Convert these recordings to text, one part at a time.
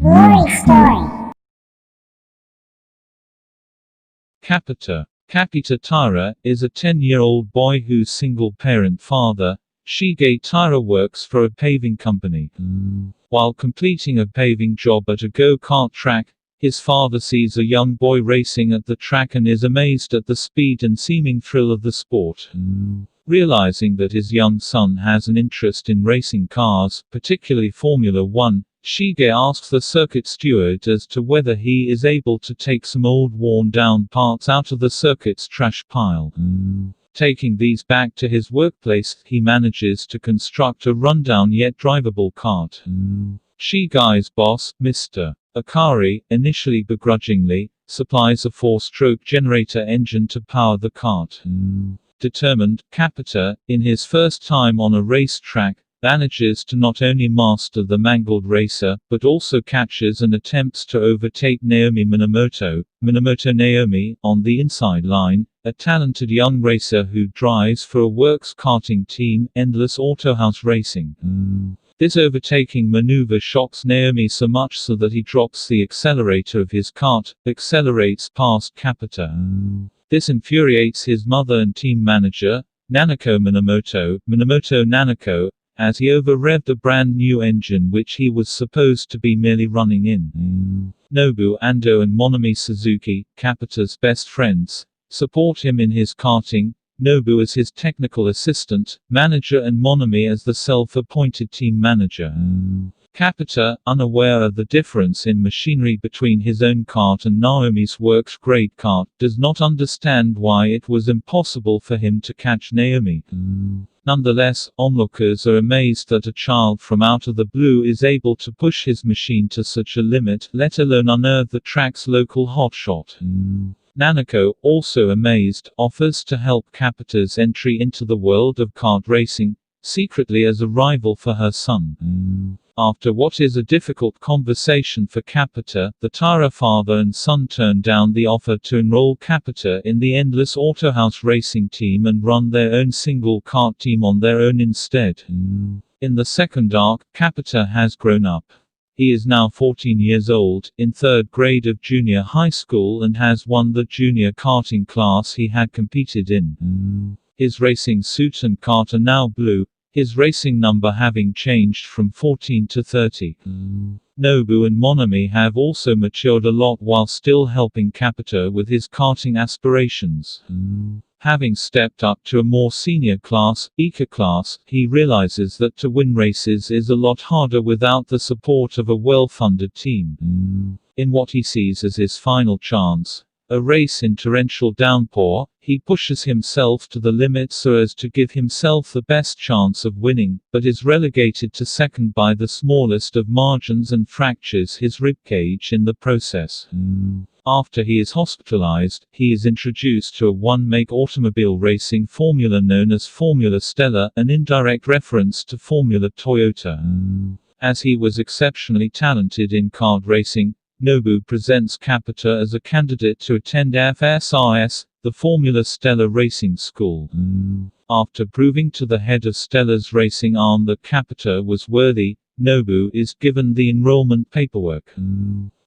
Rory Story. Capita. Kapita Taira is a 10-year-old boy whose single-parent father, Shige Taira, works for a paving company. While completing a paving job at a go-kart track, his father sees a young boy racing at the track and is amazed at the speed and seeming thrill of the sport. Realizing that his young son has an interest in racing cars, particularly Formula One, Shige asks the circuit steward as to whether he is able to take some old worn-down parts out of the circuit's trash pile. Taking these back to his workplace, he manages to construct a rundown yet drivable kart. Shige's boss, Mr. Akari, initially begrudgingly, supplies a 4-stroke generator engine to power the kart. Determined, Capita, in his first time on a race track, manages to not only master the mangled racer, but also catches and attempts to overtake Naomi Minamoto, Naomi, on the inside line, a talented young racer who drives for a works karting team, Endless Autohouse Racing. This overtaking maneuver shocks Naomi so much so that he drops the accelerator of his kart, accelerates past Capita. This infuriates his mother and team manager, Nanako Minamoto, Nanako, as he over-revved a brand new engine which he was supposed to be merely running in. Nobu Ando and Monami Suzuki, Capita's best friends, support him in his karting, Nobu as his technical assistant, manager, and Monami as the self-appointed team manager. Capita, unaware of the difference in machinery between his own kart and Naomi's works-grade kart, does not understand why it was impossible for him to catch Naomi. Nonetheless, onlookers are amazed that a child from out of the blue is able to push his machine to such a limit, let alone unearth the track's local hotshot. Nanako, also amazed, offers to help Capita's entry into the world of kart racing, secretly as a rival for her son. After what is a difficult conversation for Capita, the Taira father and son turn down the offer to enroll Capita in the Endless Autohouse Racing team and run their own single kart team on their own instead. In the second arc, Capita has grown up. He is now 14 years old, in 3rd grade of junior high school, and has won the junior karting class he had competed in. His racing suit and kart are now blue, his racing number having changed from 14 to 30. Nobu and Monami have also matured a lot while still helping Capita with his karting aspirations. Having stepped up to a more senior class, Ika class, he realizes that to win races is a lot harder without the support of a well-funded team. In what he sees as his final chance, a race in torrential downpour, he pushes himself to the limit so as to give himself the best chance of winning, but is relegated to second by the smallest of margins and fractures his ribcage in the process. After he is hospitalized, he is introduced to a one-make automobile racing formula known as Formula Stella, an indirect reference to Formula Toyota. As he was exceptionally talented in kart racing, Nobu presents Capita as a candidate to attend FSRS, the Formula Stella Racing School. After proving to the head of Stella's racing arm that Capita was worthy, Nobu is given the enrollment paperwork.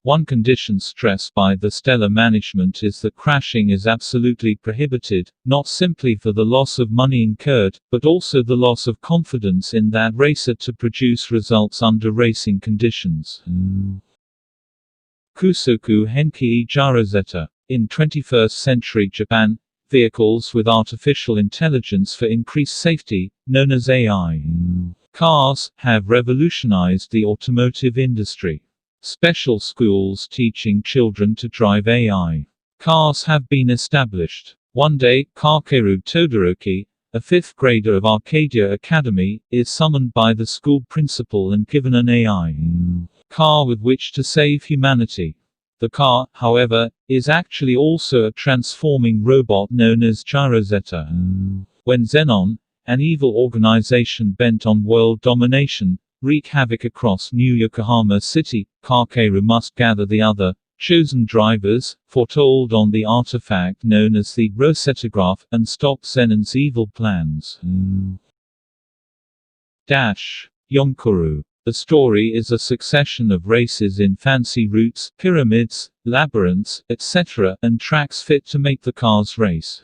One condition stressed by the Stella management is that crashing is absolutely prohibited, not simply for the loss of money incurred, but also the loss of confidence in that racer to produce results under racing conditions. Kusoku Henki Jarozeta. In 21st century Japan, vehicles with artificial intelligence for increased safety, known as AI, cars, have revolutionized the automotive industry. Special schools teaching children to drive AI cars have been established. One day, Kakeru Todoroki, a 5th grader of Arcadia Academy, is summoned by the school principal and given an AI car with which to save humanity. The car, however, is actually also a transforming robot known as Gyrozeta. When Zenon, an evil organization bent on world domination, wreak havoc across New Yokohama City, Kakeru must gather the other chosen drivers, foretold on the artifact known as the Rosetograph, and stop Zenon's evil plans. Yonkuru. The story is a succession of races in fancy routes, pyramids, labyrinths, etc., and tracks fit to make the cars race.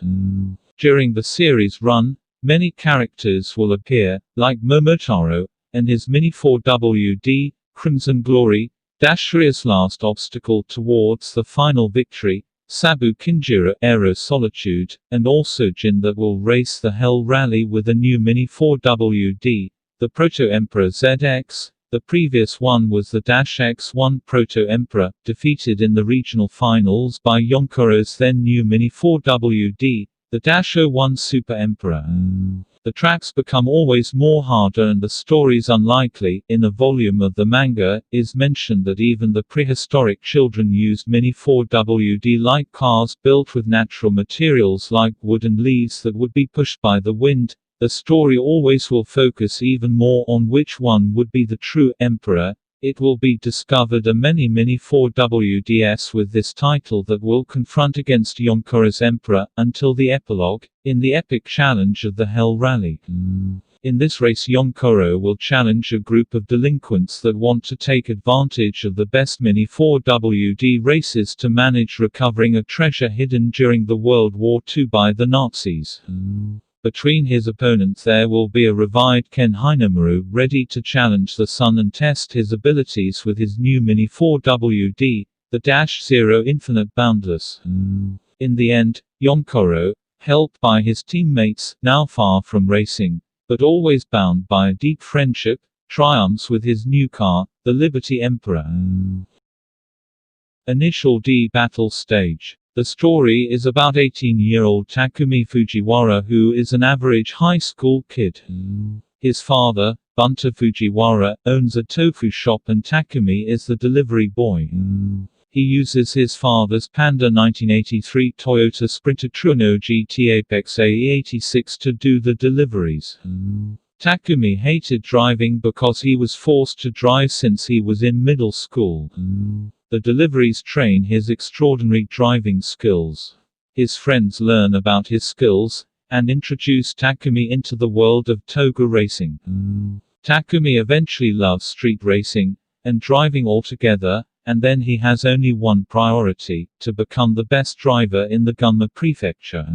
During the series run, many characters will appear, like Momotaro, and his Mini 4WD, Crimson Glory, Dashria's last obstacle towards the final victory, Sabu Kinjira Aero Solitude, and also Jin that will race the Hell Rally with a new Mini 4WD, the Proto-Emperor ZX. The previous one was the X1 Proto-Emperor, defeated in the regional finals by Yonkoro's then new Mini 4WD, the 01 Super Emperor. The tracks become always more harder and the stories unlikely. In a volume of the manga, is mentioned that even the prehistoric children used Mini 4WD-like cars built with natural materials like wood and leaves that would be pushed by the wind. The story always will focus even more on which one would be the true emperor. It will be discovered a many Mini 4WDs with this title that will confront against Yonkoro's emperor, until the epilogue, in the epic challenge of the Hell Rally. In this race Yonkoro will challenge a group of delinquents that want to take advantage of the best Mini 4WD races to manage recovering a treasure hidden during the World War II by the Nazis. Between his opponents there will be a revived Ken Hinamaru ready to challenge the Sun and test his abilities with his new Mini 4WD, the 0 Infinite Boundless. In the end, Yonkoro, helped by his teammates, now far from racing, but always bound by a deep friendship, triumphs with his new car, the Liberty Emperor. Initial D battle stage. The story is about 18-year-old Takumi Fujiwara who is an average high school kid. His father, Bunta Fujiwara, owns a tofu shop and Takumi is the delivery boy. He uses his father's Panda 1983 Toyota Sprinter Trueno GT Apex AE86 to do the deliveries. Takumi hated driving because he was forced to drive since he was in middle school. The deliveries train his extraordinary driving skills. His friends learn about his skills, and introduce Takumi into the world of toga racing. Takumi eventually loves street racing, and driving altogether, and then he has only one priority, to become the best driver in the Gunma Prefecture.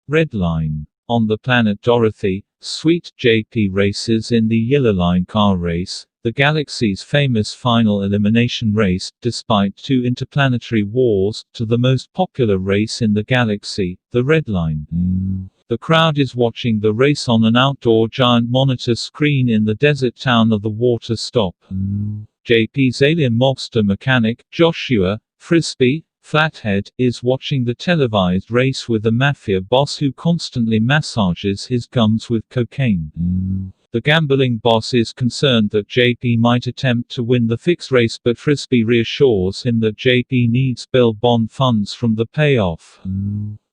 Red Line. On the planet Dorothy, Sweet JP races in the Yellow Line car race, the galaxy's famous final elimination race, despite two interplanetary wars, to the most popular race in the galaxy, the Red Line. The crowd is watching the race on an outdoor giant monitor screen in the desert town of the Water Stop. JP's alien mobster mechanic, Joshua Frisbee Flathead, is watching the televised race with a mafia boss who constantly massages his gums with cocaine. The gambling boss is concerned that JP might attempt to win the fixed race, but Frisbee reassures him that JP needs bail bond funds from the payoff.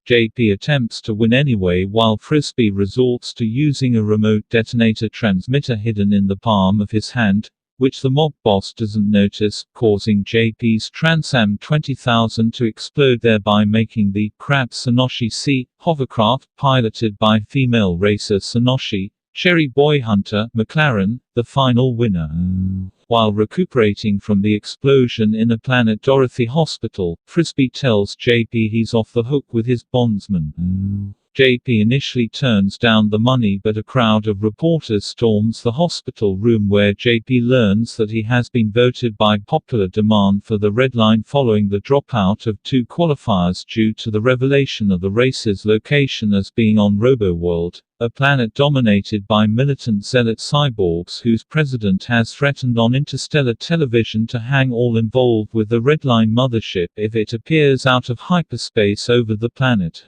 JP attempts to win anyway while Frisbee resorts to using a remote detonator transmitter hidden in the palm of his hand, which the mob boss doesn't notice, causing JP's Transam 20,000 to explode, thereby making the Crab Sonoshi C hovercraft, piloted by female racer Sonoshi Cherry Boy Hunter McLaren, the final winner. While recuperating from the explosion in a Planet Dorothy hospital, Frisbee tells JP he's off the hook with his bondsman. JP initially turns down the money, but a crowd of reporters storms the hospital room where JP learns that he has been voted by popular demand for the Red Line following the dropout of two qualifiers due to the revelation of the race's location as being on RoboWorld, a planet dominated by militant zealot cyborgs whose president has threatened on interstellar television to hang all involved with the Red Line mothership if it appears out of hyperspace over the planet.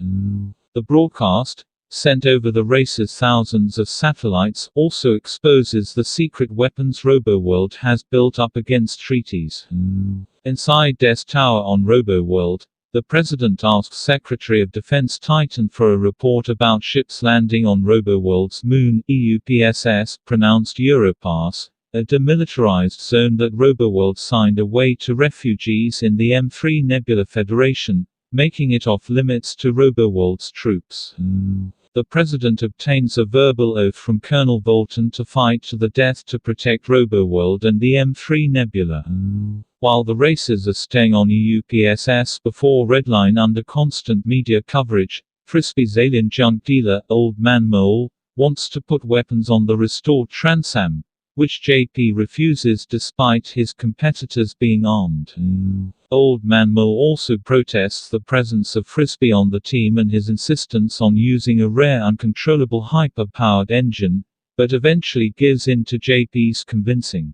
The broadcast, sent over the race's thousands of satellites, also exposes the secret weapons RoboWorld has built up against treaties. Inside Des Tower on RoboWorld, the president asks Secretary of Defense Titan for a report about ships landing on RoboWorld's moon, EUPSS, pronounced Europass, a demilitarized zone that RoboWorld signed away to refugees in the M3 Nebula Federation, making it off limits to RoboWorld's troops. The President obtains a verbal oath from Colonel Bolton to fight to the death to protect Roboworld and the M3 Nebula. While the racers are staying on EUPSS before Redline under constant media coverage, Frisbee's alien junk dealer, Old Man Mole, wants to put weapons on the restored Transam, which JP refuses despite his competitors being armed. Old Man Mole also protests the presence of Frisbee on the team and his insistence on using a rare uncontrollable hyper-powered engine, but eventually gives in to JP's convincing.